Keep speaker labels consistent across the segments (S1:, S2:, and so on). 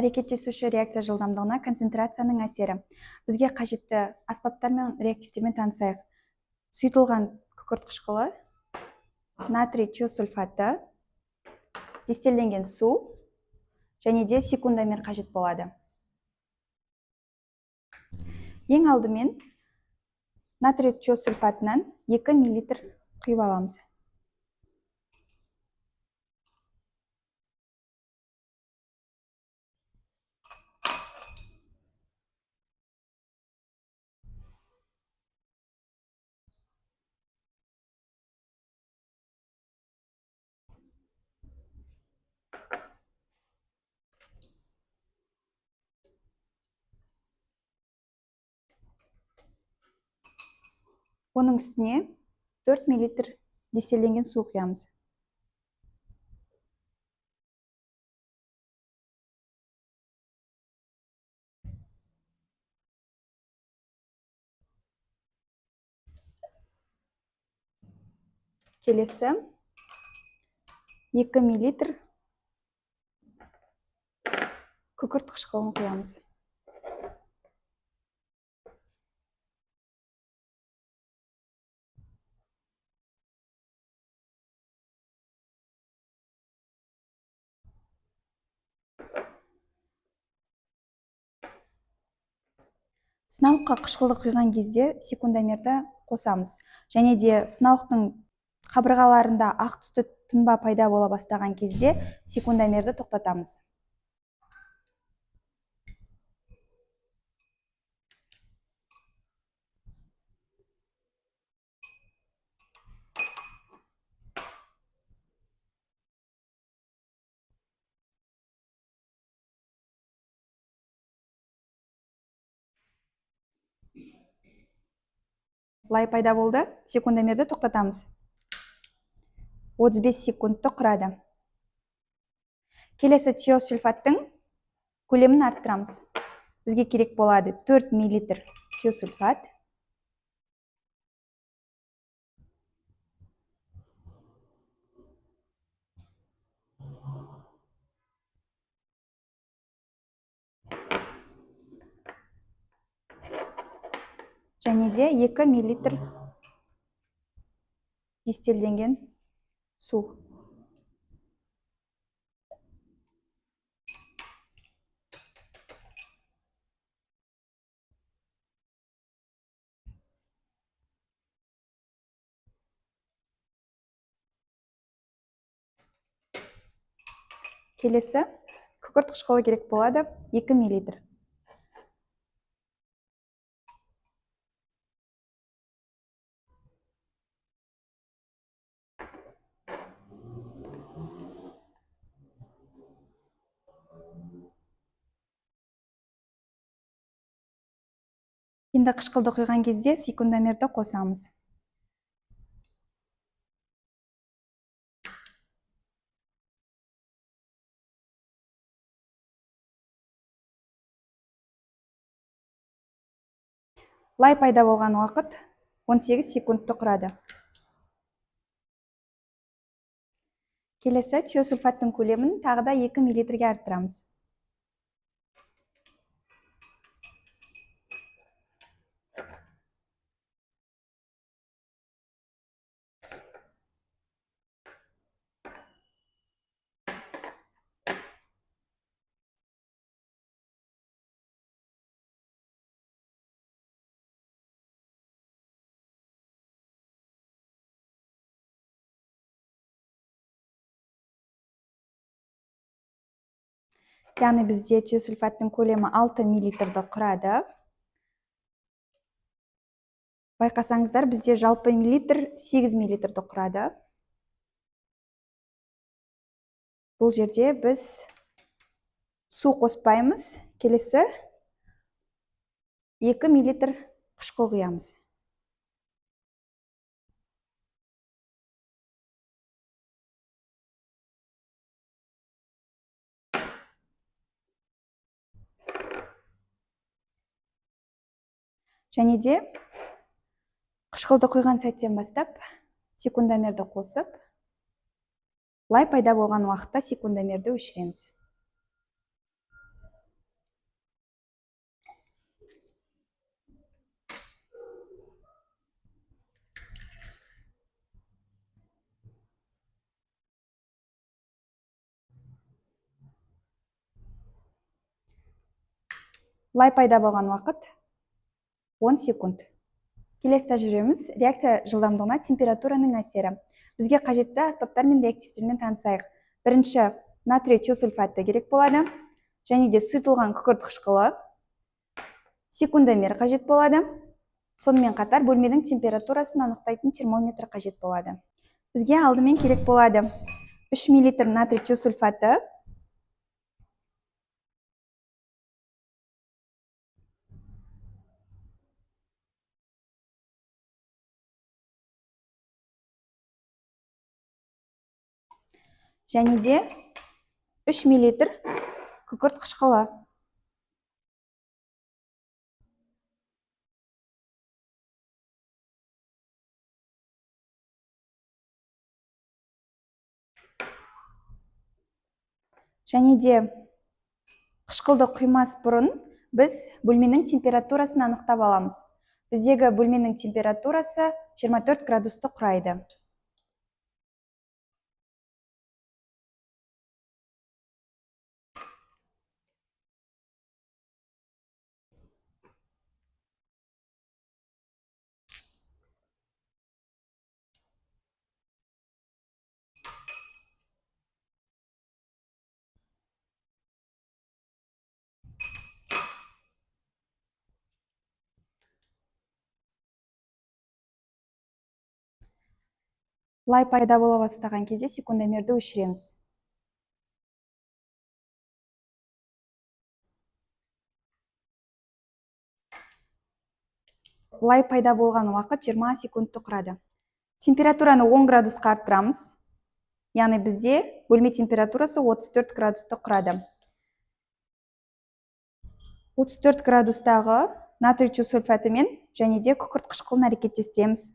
S1: әрекеттесуші реакция жылдамдығына концентрацияның әсері. Бізге қажетті аспаптар мен реактивтермен танысайық. Сұйытылған күкірт қышқылы, натрий тиосульфаты, дистелленген су және де секундомер қажет болады. Ең алдымен натрий тиосульфатынан 2 мл құйып аламыз. Оның үстіне 4 мл дистелленген су құямыз. Келесі 2 мл күкірт қышқылын құямыз. Сынауыққа қышқылды құйған кезде секундомерді қосамыз. Және де сынауықтың қабырғаларында ақ түсті тұнба пайда бола бастаған кезде секундомерді тоқтатамыз. Лай пайда болды, секундомерді тоқтатамыз. 35 секундты құрады. Келесі тиосульфаттың көлемін арттырамыз. Бізге керек болады 4 мл тиосульфат. Және де 2 мл дистелленген су. Келесі күкірт қышқылы керек болады 2 мл. Енді қышқылды құйған кезде секундомерді қосамыз. Лай пайда болған уақыт 18 секундты құрады. Келесі тиосульфаттың көлемін тағы да 2 мл-ге арттырамыз. Яғни бізде тиосульфаттың көлемі 6 мл-ді құрады. Байқасаңыздар, бізде жалпы миллилитр 8 мл-ді құрады. Бұл жерде біз су қоспаймыз. Келесі 2 мл қышқыл құямыз. Және де қышқылды құйған сәттен бастап секундомерді қосып, лай пайда болған уақытта секундомерді өшіреміз. Лай пайда болған уақыт 10 секунд. Келесі тәжірибеміз реакция жылдамдығына температураның әсері. Бізге қажетті аспаптар мен реактивтермен танысайық. Бірінші, натрий тиосульфаты керек болады, және де сұйытылған күкірт қышқылы, секундомер қажет болады. Сонымен қатар бөлменің температурасын анықтайтын термометр қажет болады. Бізге алдымен керек болады 3 мл натрий тиосульфаты, және де 3 мл күкірт қышқылы. Және де қышқылды құймас бұрын біз бөлменің температурасын анықтап аламыз. Біздегі бөлменің температурасы 24 градусты құрайды. Лай пайда бола бастаған кезде секундомерді өшіреміз. Лай пайда болған уақыт 20 секундты құрады. Температураны 10 градусқа арттырамыз. Яғни бізде бөлме температурасы 34 градусты құрады. 34 градустағы натрий тиосульфатымен және де күкірт қышқылын әрекеттестіреміз.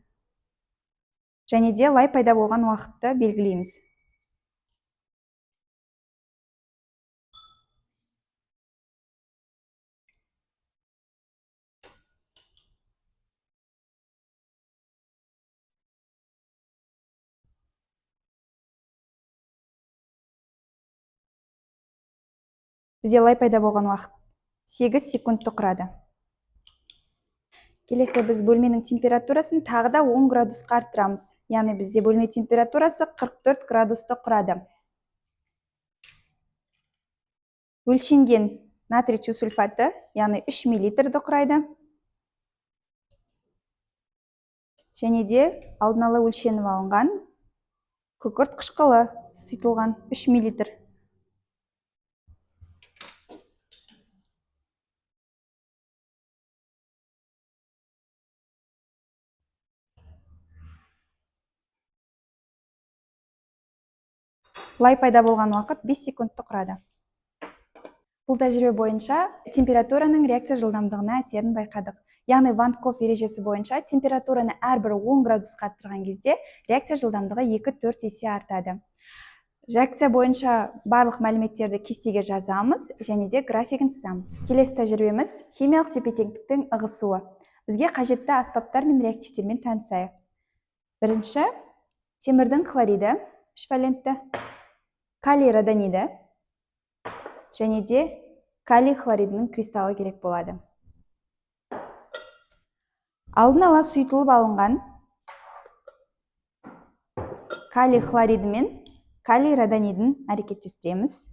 S1: Және де лай пайда болған уақытты белгілейміз. Бізде лай пайда болған уақыт 8 секундты құрады. Келесі біз бөлменің температурасын тағы да 10 градусқа арттырамыз. Яғни бізде бөлме температурасы 44 градусты құрады. Өлшенген натрий тиосульфаты, яғни 3 мл құрайды. Және де алдын ала өлшеніп алынған күкірт қышқылы сұйытылған 3 мл. Лай пайда болған уақыт 5 секундты құрады. Бұл тәжірибе бойынша температураның реакция жылдамдығына әсерін байқадық. Яғни Ван Ков ережесі бойынша температураны әрбір 10 градусқа арттырған кезде реакция жылдамдығы 2-4 есе артады. Реакция бойынша барлық мәліметтерді кестеге жазамыз және де графигін сызамыз. Келесі тәжірибеміз химиялық тепе-теңдіктің ығысуы. Бізге қажетті аспаптар мен реактивтермен танысайық. Бірінші, темірдің хлориді 3 валентті, калий родониді және де калий хлоридінің кристаллы керек болады. Алдын ала сұйытылып алынған калий хлориді мен калий родонидін әрекеттестіреміз.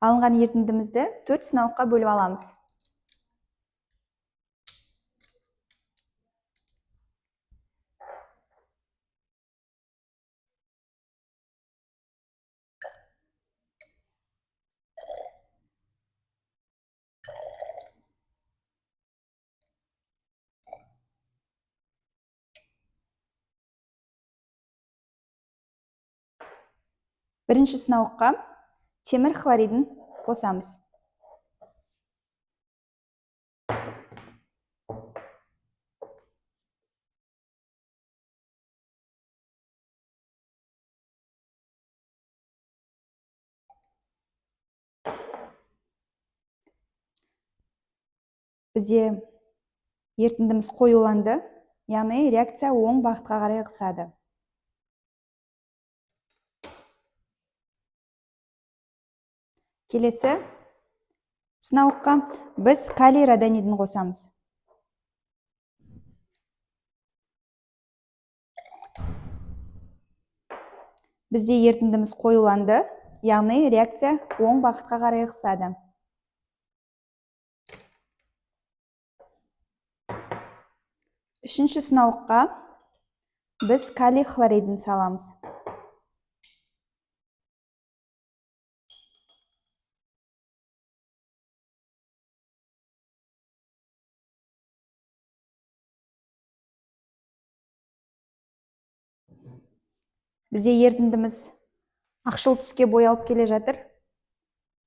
S1: Алынған ерітіндімізді 4 сынауыққа бөліп аламыз. Бірінші сынауыққа темір хлоридін қосамыз. Бізде ерітіндіміз қоюланды. яғни реакция оң бағытқа қарай ығысады. Келесі сынауыққа біз калий родонидін қосамыз. Бізде ерітіндіміз қоюланды, яғни реакция оң бағытқа қарай ығысады. Үшінші сынауыққа біз калий хлоридін саламыз. Бізде ерітіндіміз ақшыл түске боялып келе жатыр,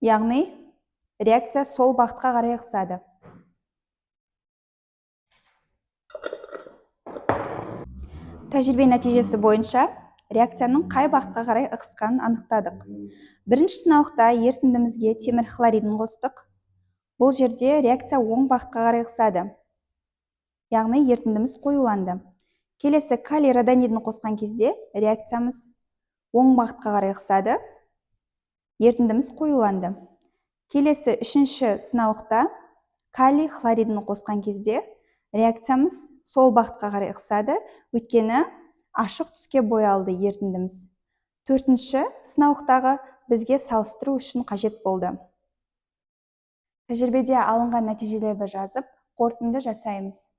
S1: яғни реакция сол бағытқа қарай ығысады. Тәжірибе нәтижесі бойынша реакцияның қай бағытқа қарай ығысқанын анықтадық. Бірінші сынауықта ерітіндімізге темір хлоридін қостық. Бұл жерде реакция оң бағытқа қарай ығысады, яғни ерітіндіміз қоюланды. Келесі калий родонидін қосқан кезде реакциямыз оң бағытқа қарай ығысады, ерітіндіміз қоюланды. Келесі үшінші сынауықта калий хлоридін қосқан кезде реакциямыз сол бағытқа қарай ығысады, өйткені ашық түске боялды ерітіндіміз. Төртінші сынауықтағы бізге салыстыру үшін қажет болды. Тәжірибеде алынған нәтижелерді жазып, қорытынды жасаймыз.